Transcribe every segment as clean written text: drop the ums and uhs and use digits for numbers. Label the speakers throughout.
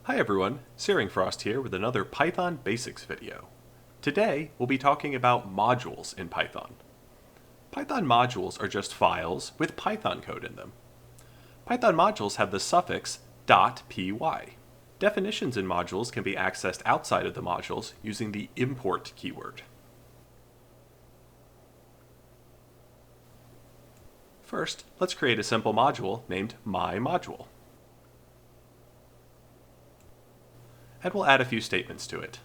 Speaker 1: Hi everyone, Searing Frost here with another Python Basics video. Today we'll be talking about modules in Python. Python modules are just files with Python code in them. Python modules have the suffix .py. Definitions in modules can be accessed outside of the modules using the import keyword. First, let's create a simple module named myModule. And we'll add a few statements to it.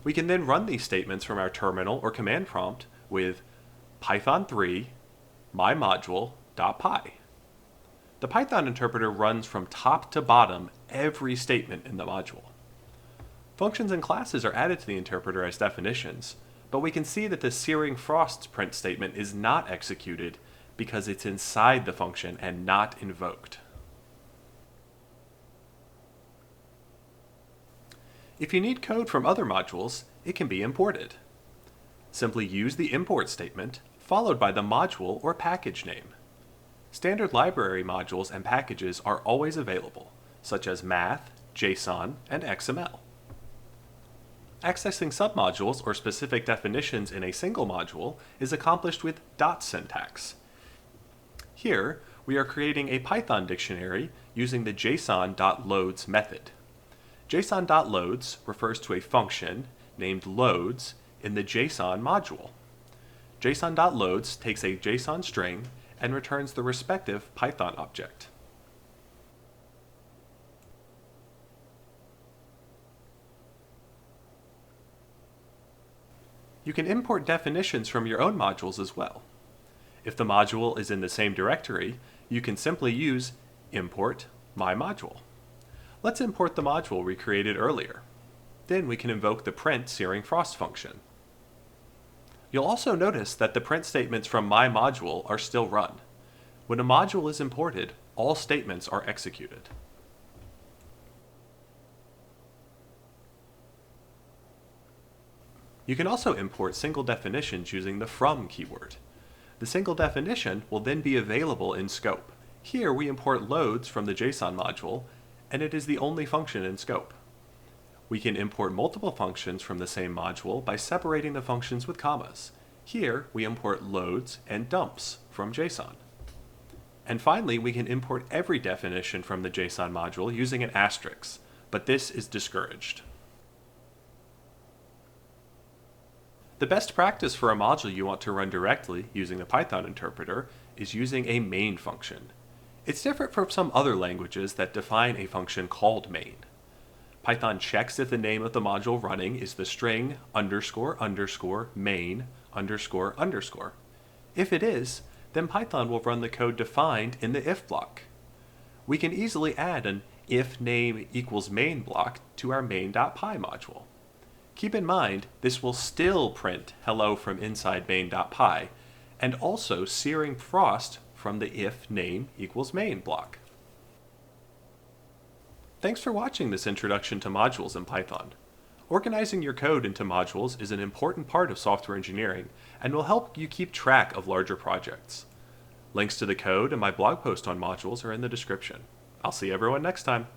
Speaker 1: We can then run these statements from our terminal or command prompt with python3 myModule.py. The Python interpreter runs from top to bottom every statement in the module. Functions and classes are added to the interpreter as definitions, but we can see that the Searing Frost print statement is not executed because it's inside the function and not invoked. If you need code from other modules, it can be imported. Simply use the import statement, followed by the module or package name. Standard library modules and packages are always available, such as Math, JSON, and XML. Accessing submodules or specific definitions in a single module is accomplished with dot syntax. Here, we are creating a Python dictionary using the json.loads method. JSON.loads refers to a function named loads in the JSON module. JSON.loads takes a JSON string and returns the respective Python object. You can import definitions from your own modules as well. If the module is in the same directory, you can simply use import myModule. Let's import the module we created earlier. Then we can invoke the print Searing Frost function. You'll also notice that the print statements from myModule are still run. When a module is imported, all statements are executed. You can also import single definitions using the from keyword. The single definition will then be available in scope. Here we import loads from the JSON module, and it is the only function in scope. We can import multiple functions from the same module by separating the functions with commas. Here, we import loads and dumps from JSON. And finally, we can import every definition from the JSON module using an asterisk, but this is discouraged. The best practice for a module you want to run directly using the Python interpreter is using a main function. It's different from some other languages that define a function called main. Python checks if the name of the module running is the string __main __. If it is, then Python will run the code defined in the if block. We can easily add an if name equals main block to our main.py module. Keep in mind, this will still print hello from inside main.py, and also Searing Frost from the if name equals main block. Thanks for watching this introduction to modules in Python. Organizing your code into modules is an important part of software engineering and will help you keep track of larger projects. Links to the code and my blog post on modules are in the description. I'll see everyone next time.